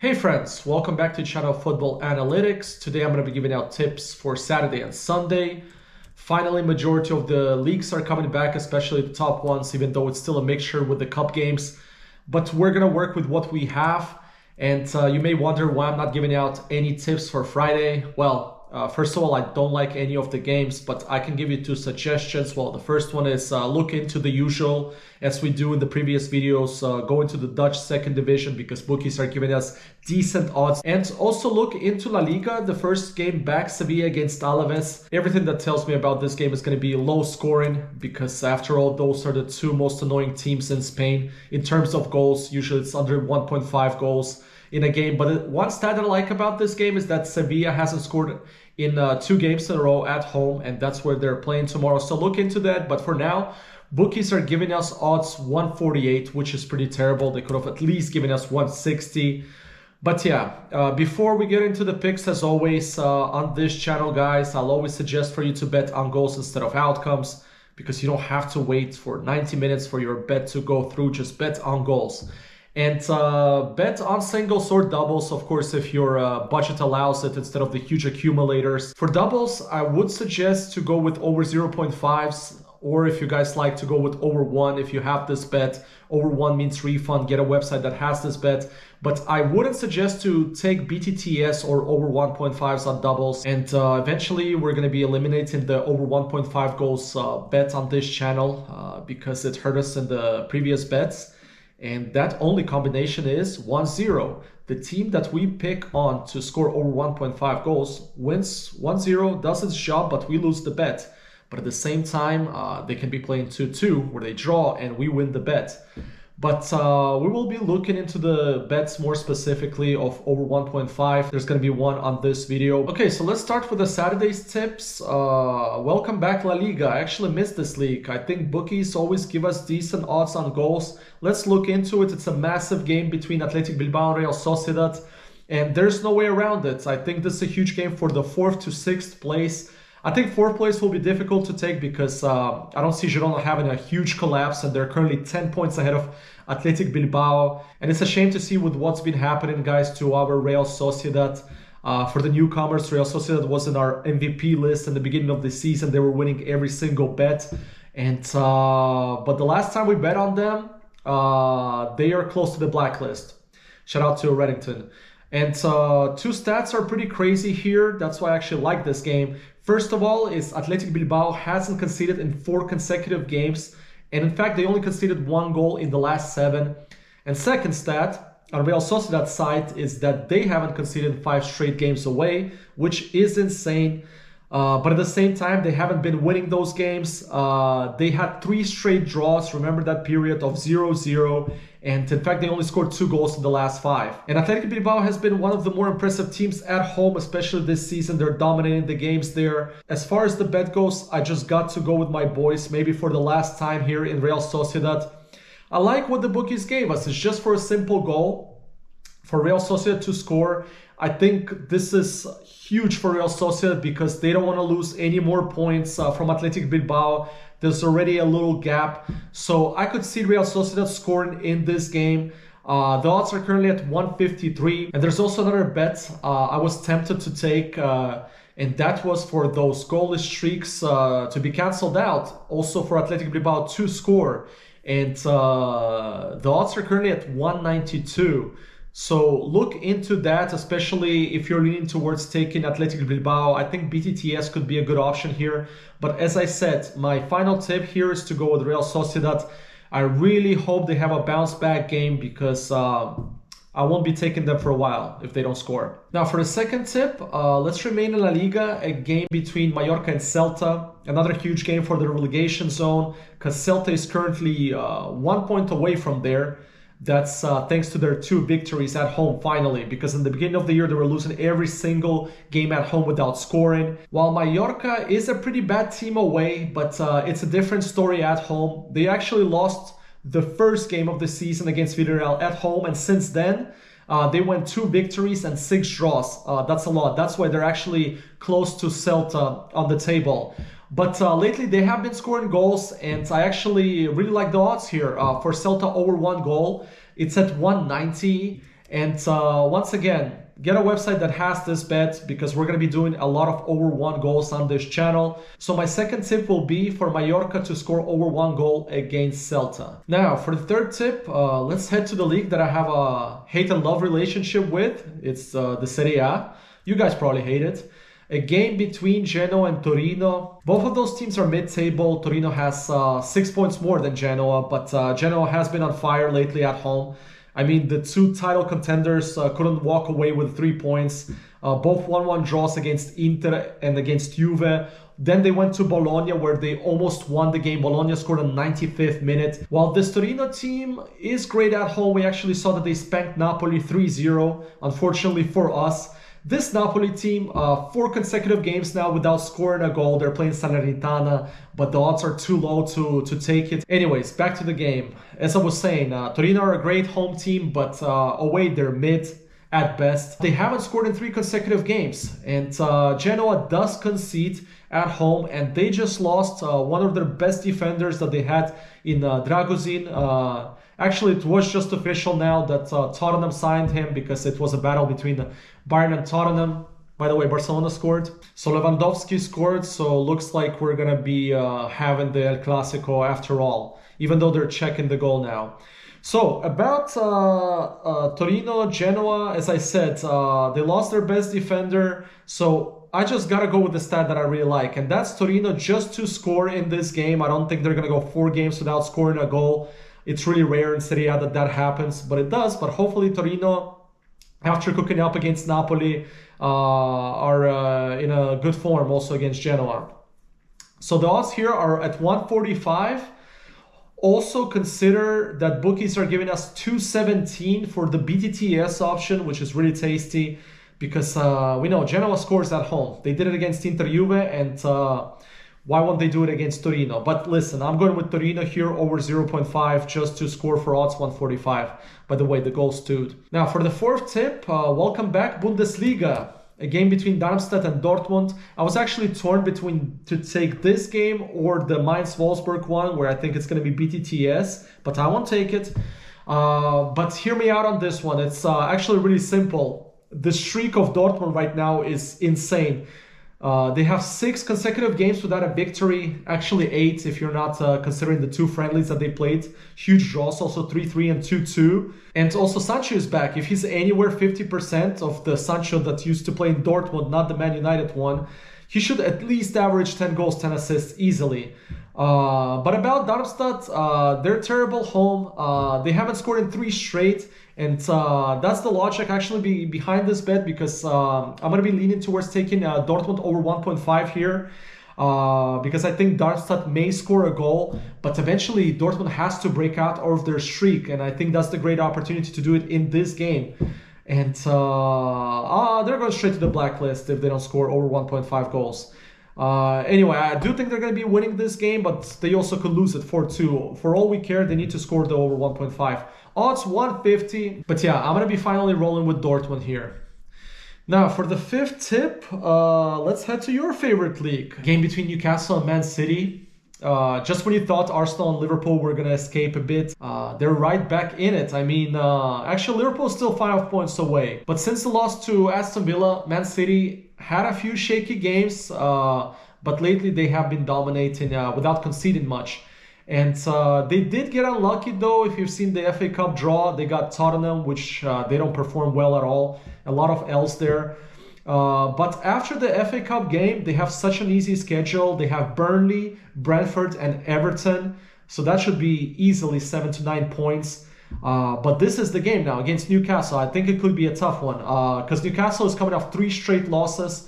Hey friends, welcome back to channel Football Analytics. Today I'm going to be giving out tips for Saturday and Sunday. Finally, majority of the leagues are coming back, especially the top ones, even though it's still a mixture with the cup games. But we're going to work with what we have. And you may wonder why I'm not giving out any tips for Friday. Well, first of all, I don't like any of the games, but I can give you two suggestions. Well, the first one is look into the usual, as we do in the previous videos, go into the Dutch second division because bookies are giving us decent odds. And also look into La Liga, the first game back, Sevilla against Alaves. Everything that tells me about this game is going to be low scoring because after all, those are the two most annoying teams in Spain. In terms of goals, usually it's under 1.5 goals in a game. But one stat I like about this game is that Sevilla hasn't scored in 2 games in a row at home, and that's where they're playing tomorrow. So look into that. But for now, bookies are giving us odds 148, which is pretty terrible. They could have at least given us 160. But yeah, before we get into the picks, as always, on this channel, guys, I'll always suggest for you to bet on goals instead of outcomes because you don't have to wait for 90 minutes for your bet to go through. Just bet on goals. And bet on singles or doubles, of course, if your budget allows it, instead of the huge accumulators. For doubles, I would suggest to go with over 0.5s, or if you guys like to go with over 1, if you have this bet. Over 1 means refund, get a website that has this bet. But I wouldn't suggest to take BTTS or over 1.5s on doubles. And eventually, we're going to be eliminating the over 1.5 goals bet on this channel because it hurt us in the previous bets. And that only combination is 1-0. The team that we pick on to score over 1.5 goals wins 1-0, does its job, but we lose the bet. But at the same time, they can be playing 2-2, where they draw and we win the bet. But we will be looking into the bets more specifically of over 1.5. There's going to be one on this video. Okay, so let's start with the Saturday's tips. Welcome back, La Liga. I actually missed this league. I think bookies always give us decent odds on goals. Let's look into it. It's a massive game between Athletic Bilbao and Real Sociedad, and there's no way around it. I think this is a huge game for the 4th to 6th place. I think 4th place will be difficult to take because I don't see Girona having a huge collapse, and they're currently 10 points ahead of Athletic Bilbao. And it's a shame to see with what's been happening, guys, to our Real Sociedad. For the newcomers, Real Sociedad was in our MVP list in the beginning of the season. They were winning every single bet. And but the last time we bet on them, they are close to the blacklist. Shout out to Reddington. And 2 stats are pretty crazy here. That's why I actually like this game. First of all is Athletic Bilbao hasn't conceded in 4 consecutive games. And in fact, they only conceded 1 goal in the last 7. And second stat on Real Sociedad's side is that they haven't conceded 5 straight games away, which is insane. But at the same time, they haven't been winning those games. They had 3 straight draws. Remember that period of 0-0. And in fact, they only scored 2 goals in the last 5. And Athletic Bilbao has been one of the more impressive teams at home, especially this season. They're dominating the games there. As far as the bet goes, I just got to go with my boys, maybe for the last time here in Real Sociedad. I like what the bookies gave us. It's just for a simple goal for Real Sociedad to score. I think this is huge for Real Sociedad because they don't want to lose any more points from Athletic Bilbao. There's already a little gap. So I could see Real Sociedad scoring in this game. The odds are currently at 153. And there's also another bet I was tempted to take. And that was for those goalless streaks to be cancelled out. Also for Athletic Bilbao to score. And the odds are currently at 192. So look into that, especially if you're leaning towards taking Athletic Bilbao. I think BTTS could be a good option here. But as I said, my final tip here is to go with Real Sociedad. I really hope they have a bounce back game because I won't be taking them for a while if they don't score. Now for the second tip, let's remain in La Liga, a game between Mallorca and Celta. Another huge game for the relegation zone because Celta is currently 1 point away from there. That's thanks to their 2 victories at home finally, because in the beginning of the year they were losing every single game at home without scoring. While Mallorca is a pretty bad team away, but it's a different story at home. They actually lost the first game of the season against Villarreal at home, and since then they went 2 victories and 6 draws. That's a lot. That's why they're actually close to Celta on the table. But lately they have been scoring goals, and I actually really like the odds here for Celta over 1 goal. It's at 190. And once again, get a website that has this bet because we're going to be doing a lot of over 1 goals on this channel. So my second tip will be for Mallorca to score over 1 goal against Celta. Now, for the third tip, let's head to the league that I have a hate and love relationship with. It's the Serie A. You guys probably hate it. A game between Genoa and Torino. Both of those teams are mid-table. Torino has 6 points more than Genoa, but Genoa has been on fire lately at home. I mean, the 2 title contenders couldn't walk away with 3 points. Both 1-1 draws against Inter and against Juve. Then they went to Bologna where they almost won the game. Bologna scored on 95th minute. While this Torino team is great at home, we actually saw that they spanked Napoli 3-0, unfortunately for us. This Napoli team, 4 consecutive games now without scoring a goal. They're playing Salernitana, but the odds are too low to take it. Anyways, back to the game. As I was saying, Torino are a great home team, but away they're mid at best. They haven't scored in 3 consecutive games, and Genoa does concede at home, and they just lost one of their best defenders that they had in Dragozin. Actually, it was just official now that Tottenham signed him because it was a battle between Bayern and Tottenham. By the way, Barcelona scored. So Lewandowski scored, so looks like we're going to be having the El Clasico after all, even though they're checking the goal now. So about Torino, Genoa, as I said, they lost their best defender. So I just got to go with the stat that I really like, and that's Torino just to score in this game. I don't think they're going to go 4 games without scoring a goal. It's really rare in Serie A that happens, but it does. But hopefully Torino, after cooking up against Napoli, are in a good form also against Genoa. So the odds here are at 145. Also consider that bookies are giving us 217 for the BTTS option, which is really tasty because we know Genoa scores at home. They did it against Inter Juve, and why won't they do it against Torino? But listen, I'm going with Torino here over 0.5 just to score for odds 145. By the way, the goal stood. Now for the fourth tip, welcome back Bundesliga. A game between Darmstadt and Dortmund. I was actually torn between to take this game or the Mainz Wolfsburg one, where I think it's going to be BTTS, but I won't take it. But hear me out on this one. It's actually really simple. The streak of Dortmund right now is insane. They have 6 consecutive games without a victory, actually 8 if you're not considering the 2 friendlies that they played. Huge draws, also 3-3 and 2-2. And also Sancho is back. If he's anywhere 50% of the Sancho that used to play in Dortmund, not the Man United one, he should at least average 10 goals, 10 assists easily. But about Darmstadt, they're terrible home. They haven't scored in 3 straight. And that's the logic actually behind this bet, because I'm going to be leaning towards taking Dortmund over 1.5 here. Because I think Darmstadt may score a goal, but eventually Dortmund has to break out of their streak. And I think that's the great opportunity to do it in this game. And they're going straight to the blacklist if they don't score over 1.5 goals. Anyway, I do think they're going to be winning this game, but they also could lose it 4-2. For all we care, they need to score the over 1.5. Odds 150. But yeah, I'm going to be finally rolling with Dortmund here. Now, for the 5th tip, let's head to your favorite league. Game between Newcastle and Man City. Just when you thought Arsenal and Liverpool were going to escape a bit, they're right back in it. I mean, actually, Liverpool is still 5 points away. But since the loss to Aston Villa, Man City had a few shaky games, but lately they have been dominating without conceding much. And they did get unlucky, though. If you've seen the FA Cup draw, they got Tottenham, which they don't perform well at all. A lot of L's there. But after the FA Cup game, they have such an easy schedule. They have Burnley, Brentford, and Everton. So that should be easily 7 to 9 points. But this is the game now against Newcastle. I think it could be a tough one because Newcastle is coming off 3 straight losses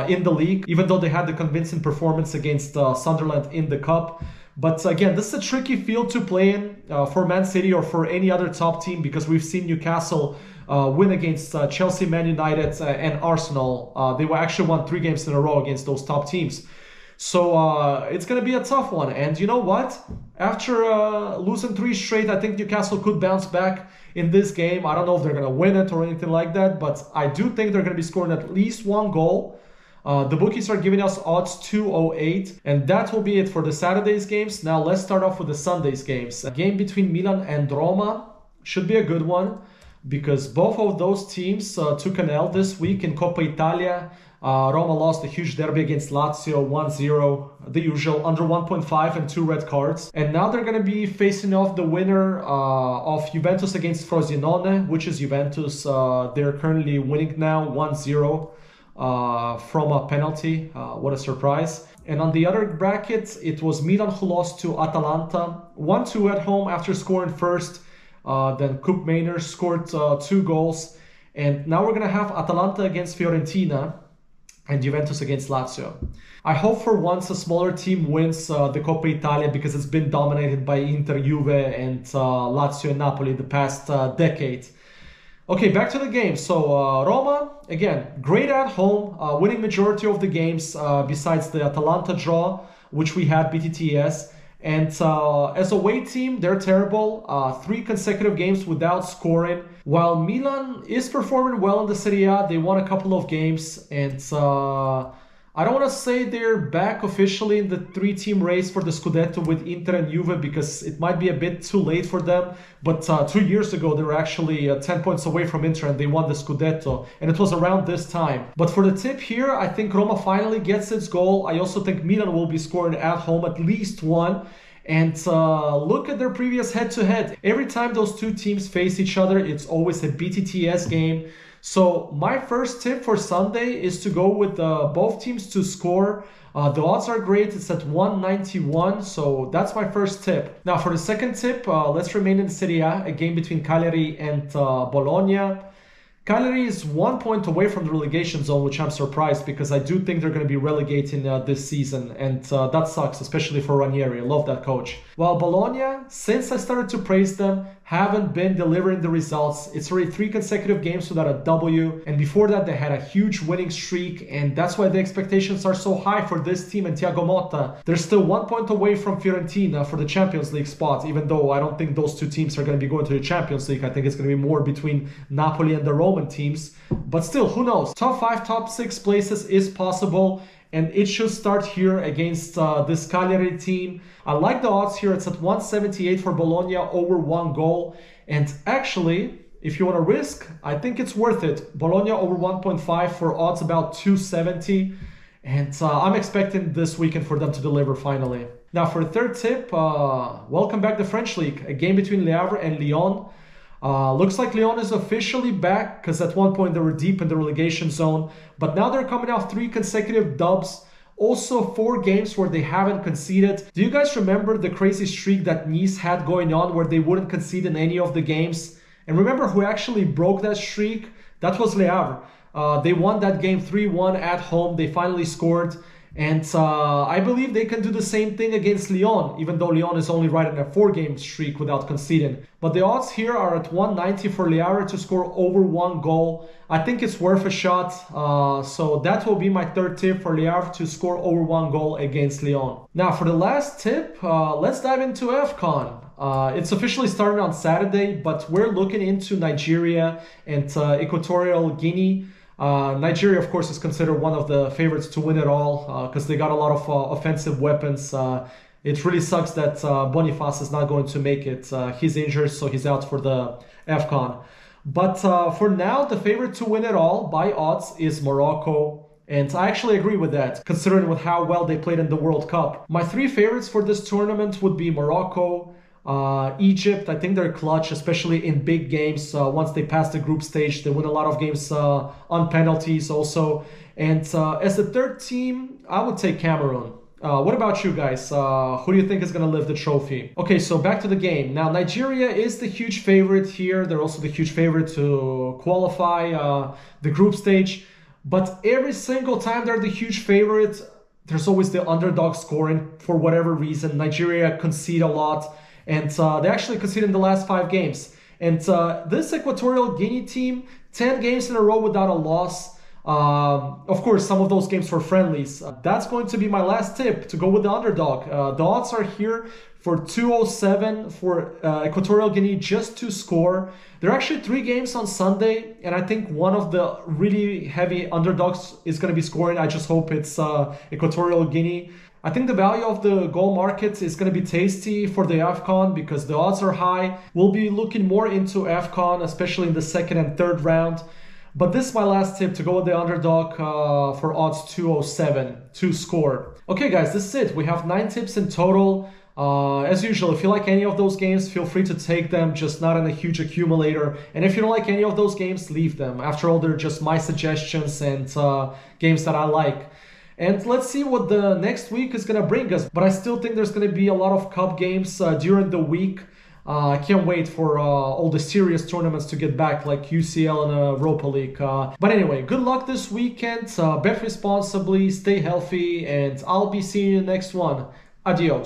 in the league, even though they had the convincing performance against Sunderland in the Cup. But again, this is a tricky field to play in for Man City or for any other top team, because we've seen Newcastle win against Chelsea, Man United, and Arsenal. They actually won 3 games in a row against those top teams. So it's going to be a tough one. And you know what? After losing 3 straight, I think Newcastle could bounce back in this game. I don't know if they're going to win it or anything like that, but I do think they're going to be scoring at least 1 goal. The bookies are giving us odds 208, and that will be it for the Saturday's games. Now let's start off with the Sunday's games. A game between Milan and Roma should be a good one. because both of those teams took an L this week in Coppa Italia. Roma lost a huge derby against Lazio 1-0, the usual, under 1.5 and 2 red cards. And now they're going to be facing off the winner of Juventus against Frosinone, which is Juventus. They're currently winning now 1-0 from a penalty. What a surprise. And on the other bracket, it was Milan who lost to Atalanta 1-2 at home after scoring first. Then Koop Mainers scored 2 goals. And now we're going to have Atalanta against Fiorentina and Juventus against Lazio. I hope for once a smaller team wins the Coppa Italia, because it's been dominated by Inter, Juve, and Lazio and Napoli the past decade. Okay, back to the game. So Roma, again, great at home, winning majority of the games besides the Atalanta draw, which we had BTTS. And as a away team, they're terrible. 3 consecutive games without scoring. While Milan is performing well in the Serie A, they won a couple of games. And I don't want to say they're back officially in the 3-team race for the Scudetto with Inter and Juve, because it might be a bit too late for them. But 2 years ago, they were actually 10 points away from Inter and they won the Scudetto. And it was around this time. But for the tip here, I think Roma finally gets its goal. I also think Milan will be scoring at home at least 1. And look at their previous head-to-head. Every time those 2 teams face each other, it's always a BTTS game. So my first tip for Sunday is to go with both teams to score. The odds are great. It's at 191. So that's my first tip. Now for the second tip, let's remain in Serie A, a game between Cagliari and Bologna. Cagliari is 1 point away from the relegation zone, which I'm surprised, because I do think they're going to be relegating this season. And that sucks, especially for Ranieri. I love that coach. While Bologna, since I started to praise them, haven't been delivering the results. It's already 3 consecutive games without a W. And before that, they had a huge winning streak. And that's why the expectations are so high for this team and Thiago Motta. They're still 1 point away from Fiorentina for the Champions League spot, even though I don't think those 2 teams are going to be going to the Champions League. I think it's going to be more between Napoli and the Roman teams. But still, who knows? Top 5, top 6 places is possible. And it should start here against this Cagliari team. I like the odds here. It's at 178 for Bologna, over 1 goal. And actually, if you want to risk, I think it's worth it. Bologna over 1.5 for odds about 270. And I'm expecting this weekend for them to deliver finally. Now for the third tip, welcome back to the French League. A game between Le Havre and Lyon. Looks like Lyon is officially back, because at one point they were deep in the relegation zone. But now they're coming off 3 consecutive dubs. Also 4 games where they haven't conceded. Do you guys remember the crazy streak that Nice had going on where they wouldn't concede in any of the games? And remember who actually broke that streak? That was Le Havre. They won that game 3-1 at home. They finally scored. And I believe they can do the same thing against Lyon, even though Lyon is only riding a 4-game streak without conceding. But the odds here are at 190 for Le Havre to score over 1 goal. I think it's worth a shot. So that will be my third tip for Le Havre to score over 1 goal against Lyon. Now for the last tip, let's dive into AFCON. It's officially starting on Saturday, but we're looking into Nigeria and Equatorial Guinea. Nigeria, of course, is considered one of the favorites to win it all because they got a lot of offensive weapons. It really sucks that Boniface is not going to make it. He's injured, so he's out for the AFCON. But for now, the favorite to win it all by odds is Morocco. And I actually agree with that, considering with how well they played in the World Cup. My 3 favorites for this tournament would be Morocco, Egypt. I think they're clutch, especially in big games. Once they pass the group stage, they win a lot of games on penalties also. And as the third team, I would take Cameroon. What about you guys? Who do you think is going to lift the trophy? Okay, so back to the game. Now, Nigeria is the huge favorite here. They're also the huge favorite to qualify the group stage. But every single time they're the huge favorite, there's always the underdog scoring for whatever reason. Nigeria concede a lot. And they actually conceded in the last 5 games. And this Equatorial Guinea team, 10 games in a row without a loss. Of course, some of those games were friendlies. That's going to be my last tip, to go with the underdog. The odds are here for 207 for Equatorial Guinea just to score. There are actually 3 games on Sunday, and I think one of the really heavy underdogs is going to be scoring. I just hope it's Equatorial Guinea. I think the value of the goal market is going to be tasty for the AFCON because the odds are high. We'll be looking more into AFCON, especially in the second and third round. But this is my last tip, to go with the underdog for odds 207 to score. Okay, guys, this is it. We have 9 tips in total. As usual, if you like any of those games, feel free to take them, just not in a huge accumulator. And if you don't like any of those games, leave them. After all, they're just my suggestions and games that I like. And let's see what the next week is going to bring us. But I still think there's going to be a lot of cup games during the week. I can't wait for all the serious tournaments to get back, like UCL and Europa League. But anyway, good luck this weekend. Bet responsibly, stay healthy, and I'll be seeing you in the next one. Adios.